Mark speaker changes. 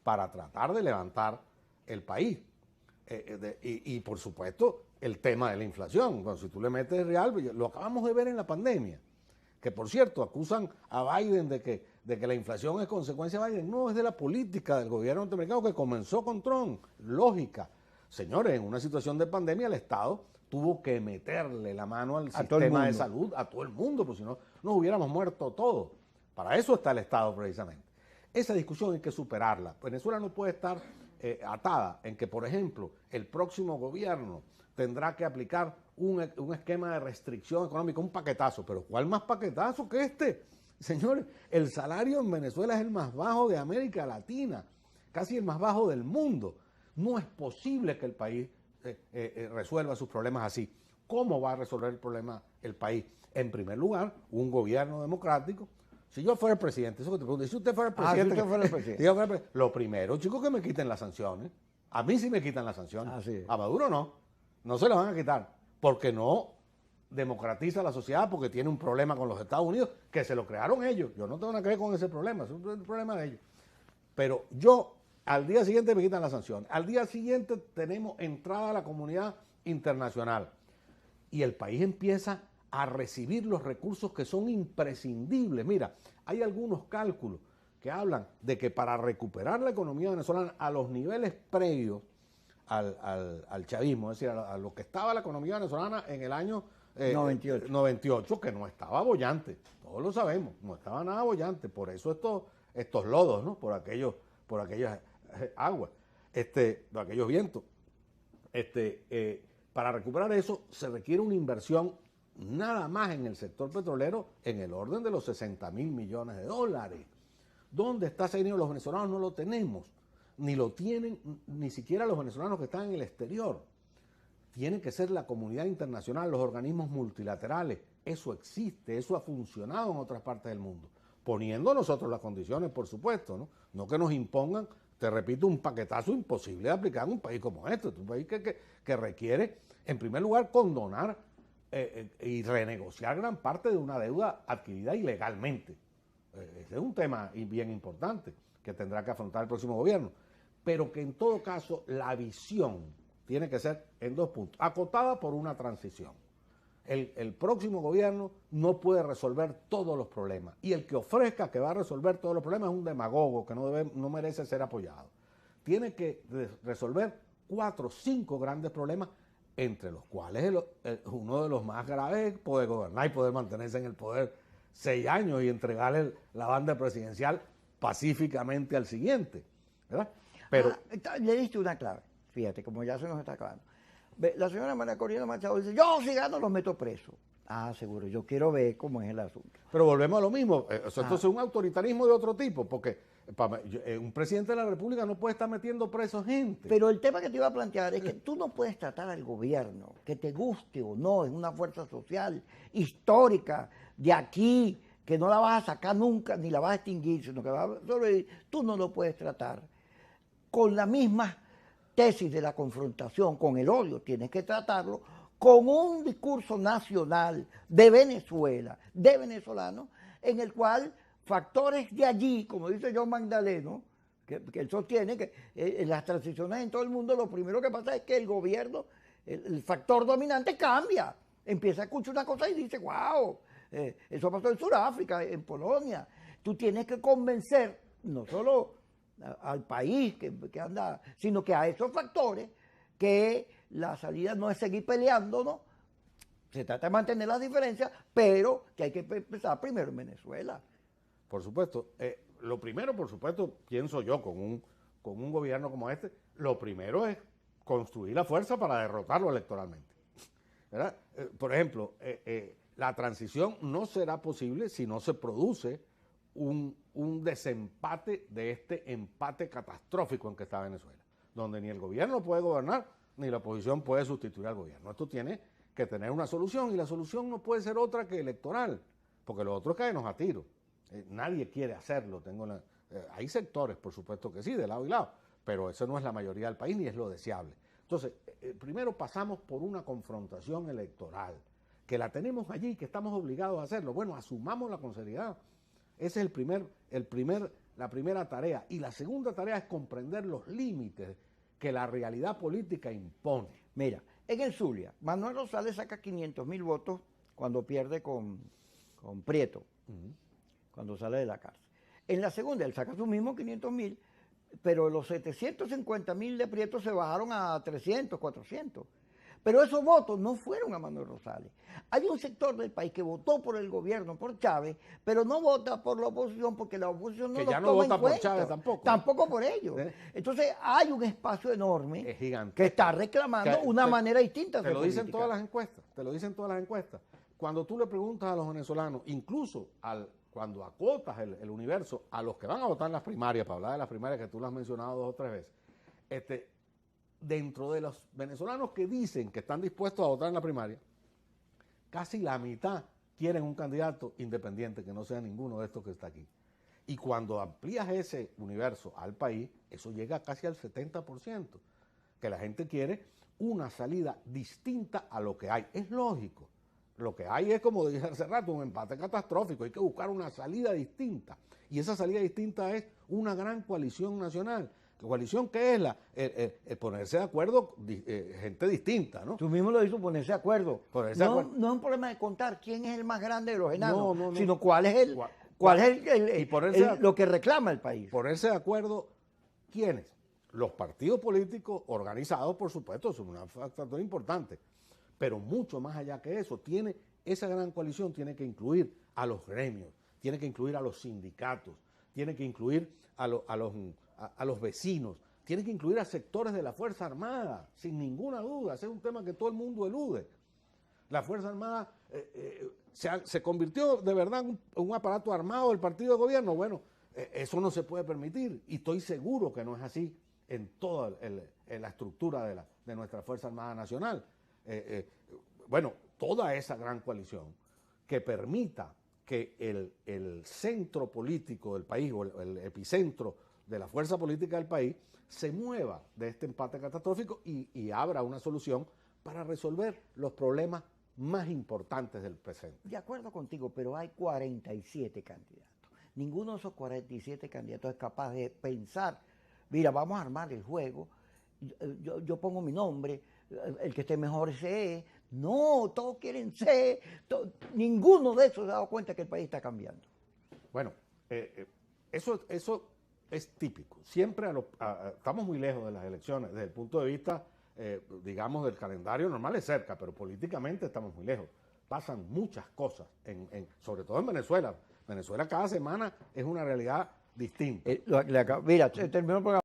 Speaker 1: para tratar de levantar el país. Y por supuesto, el tema de la inflación. Bueno, si tú le metes el real, lo acabamos de ver en la pandemia, que por cierto acusan a Biden de que la inflación es consecuencia de Biden. No, es de la política del gobierno norteamericano que comenzó con Trump. Lógica. Señores, en una situación de pandemia el Estado tuvo que meterle la mano al sistema de salud, a todo el mundo, porque si no, nos hubiéramos muerto todos. Para eso está el Estado precisamente. Esa discusión hay que superarla. Venezuela no puede estar atada en que, por ejemplo, el próximo gobierno tendrá que aplicar un esquema de restricción económica, un paquetazo. Pero ¿cuál más paquetazo que este? Señores, el salario en Venezuela es el más bajo de América Latina, casi el más bajo del mundo. No es posible que el país resuelva sus problemas así. ¿Cómo va a resolver el problema el país? En primer lugar, un gobierno democrático. Si yo fuera el presidente, eso que te pregunto, si usted fuera el presidente,
Speaker 2: si usted fuera el presidente.
Speaker 1: Lo primero, chicos, que me quiten las sanciones. A mí sí me quitan las sanciones. A Maduro no se las van a quitar, porque no democratiza la sociedad, porque tiene un problema con los Estados Unidos, que se lo crearon ellos. Yo no tengo nada que ver con ese problema, es un problema de ellos. Pero al día siguiente me quitan las sanciones. Al día siguiente tenemos entrada a la comunidad internacional. Y el país empieza a recibir los recursos que son imprescindibles. Mira, hay algunos cálculos que hablan de que para recuperar la economía venezolana a los niveles previos al chavismo, es decir, a lo que estaba la economía venezolana en el año 98, que no estaba bollante, todos lo sabemos, no estaba nada bollante, por eso estos lodos, ¿no? Por aquellas aguas, por aquellos vientos. Para recuperar eso se requiere una inversión nada más en el sector petrolero en el orden de los 60.000 millones de dólares. ¿Dónde está ese dinero? Los venezolanos no lo tenemos, ni lo tienen ni siquiera los venezolanos que están en el exterior. Tiene que ser la comunidad internacional, los organismos multilaterales. Eso existe, eso ha funcionado en otras partes del mundo, poniendo nosotros las condiciones, por supuesto, ¿no? No que nos impongan, te repito, un paquetazo imposible de aplicar en un país como este. Es un país que requiere, en primer lugar, condonar y renegociar gran parte de una deuda adquirida ilegalmente. Ese es un tema bien importante que tendrá que afrontar el próximo gobierno, pero que en todo caso la visión tiene que ser en dos puntos, acotada por una transición. El próximo gobierno no puede resolver todos los problemas, y el que ofrezca que va a resolver todos los problemas es un demagogo que no merece ser apoyado. Tiene que resolver 4 o 5 grandes problemas, entre los cuales uno de los más graves es poder gobernar y poder mantenerse en el poder 6 años y entregarle la banda presidencial pacíficamente al siguiente, ¿verdad? Pero
Speaker 2: le diste una clave, fíjate, como ya se nos está acabando. La señora María Corina Machado dice, yo si gano los meto presos. Seguro, yo quiero ver cómo es el asunto.
Speaker 1: Pero volvemos a lo mismo, entonces es un autoritarismo de otro tipo, porque un presidente de la República no puede estar metiendo presos gente.
Speaker 2: Pero el tema que te iba a plantear es que tú no puedes tratar al gobierno, que te guste o no, es una fuerza social, histórica, de aquí, que no la vas a sacar nunca, ni la vas a extinguir, sino que va a sobrevivir. Tú no lo puedes tratar con la misma tesis de la confrontación, con el odio. Tienes que tratarlo con un discurso nacional de Venezuela, de venezolanos, en el cual factores de allí, como dice John Magdaleno, que él sostiene que en las transiciones en todo el mundo lo primero que pasa es que el gobierno, el factor dominante cambia. Empieza a escuchar una cosa y dice, wow, eso pasó en Sudáfrica, en Polonia. Tú tienes que convencer no solo al país que anda, sino que a esos factores que la salida no es seguir peleando, ¿no? Se trata de mantener las diferencias, pero que hay que empezar primero en Venezuela.
Speaker 1: Por supuesto. Lo primero, por supuesto, pienso yo, con un gobierno como este, lo primero es construir la fuerza para derrotarlo electoralmente, ¿verdad? Por ejemplo, la transición no será posible si no se produce un desempate de este empate catastrófico en que está Venezuela, donde ni el gobierno puede gobernar, ni la oposición puede sustituir al gobierno. Esto tiene que tener una solución, y la solución no puede ser otra que electoral, porque lo otro es caernos a tiro. Nadie quiere hacerlo. Hay sectores, por supuesto que sí, de lado y lado, pero eso no es la mayoría del país ni es lo deseable. Entonces, primero pasamos por una confrontación electoral, que la tenemos allí, que estamos obligados a hacerlo. Bueno, asumámosla con seriedad. Ese es el primer la primera tarea. Y la segunda tarea es comprender los límites que la realidad política impone.
Speaker 2: Mira, en el Zulia, Manuel Rosales saca 500.000 votos cuando pierde con Prieto, cuando sale de la cárcel. En la segunda, él saca sus mismos 500.000, pero los 750.000 de Prieto se bajaron a 300, 400. Pero esos votos no fueron a Manuel Rosales. Hay un sector del país que votó por el gobierno, por Chávez, pero no vota por la oposición porque la oposición no
Speaker 1: Que
Speaker 2: lo
Speaker 1: ya no
Speaker 2: toma en
Speaker 1: vota por
Speaker 2: cuenta.
Speaker 1: Chávez tampoco.
Speaker 2: Tampoco por ellos. Entonces hay un espacio enorme
Speaker 1: Es gigante.
Speaker 2: que está reclamando una manera distinta de
Speaker 1: Te
Speaker 2: hacer
Speaker 1: lo dicen
Speaker 2: política.
Speaker 1: todas las encuestas, te lo dicen todas las encuestas. Cuando tú le preguntas a los venezolanos, incluso cuando acotas el universo a los que van a votar en las primarias, para hablar de las primarias que tú lo has mencionado 2 o 3 veces, dentro de los venezolanos que dicen que están dispuestos a votar en la primaria, casi la mitad quieren un candidato independiente que no sea ninguno de estos que está aquí. Y cuando amplías ese universo al país, eso llega casi al 70%, que la gente quiere una salida distinta a lo que hay. Es lógico. Lo que hay es, como dije hace rato, un empate catastrófico. Hay que buscar una salida distinta. Y esa salida distinta es una gran coalición nacional. ¿Coalición qué es? Ponerse de acuerdo gente distinta, ¿no?
Speaker 2: Tú mismo lo dices, ponerse de acuerdo.
Speaker 1: Ponerse de acuerdo.
Speaker 2: No es un problema de contar quién es el más grande de los enanos,
Speaker 1: No.
Speaker 2: sino cuál es lo que reclama el país.
Speaker 1: Ponerse de acuerdo, ¿quiénes? Los partidos políticos organizados, por supuesto, son un factor importante. Pero mucho más allá que eso, esa gran coalición tiene que incluir a los gremios, tiene que incluir a los sindicatos, tiene que incluir a los vecinos, tiene que incluir a sectores de la Fuerza Armada, sin ninguna duda. Ese es un tema que todo el mundo elude. La Fuerza Armada se convirtió de verdad en un aparato armado del partido de gobierno. Bueno, eso no se puede permitir y estoy seguro que no es así en toda la estructura de nuestra Fuerza Armada Nacional. Bueno, toda esa gran coalición que permita que el centro político del país o el epicentro de la fuerza política del país se mueva de este empate catastrófico y abra una solución para resolver los problemas más importantes del presente.
Speaker 2: De acuerdo contigo, pero hay 47 candidatos. Ninguno de esos 47 candidatos es capaz de pensar, mira, vamos a armar el juego, yo pongo mi nombre, el que esté mejor ese es. No, todos quieren ser, ninguno de esos se ha dado cuenta que el país está cambiando.
Speaker 1: Bueno, eso es típico. Siempre estamos muy lejos de las elecciones, desde el punto de vista, digamos, del calendario normal es cerca, pero políticamente estamos muy lejos. Pasan muchas cosas, sobre todo en Venezuela. Venezuela cada semana es una realidad distinta.
Speaker 2: Mira, terminó el programa.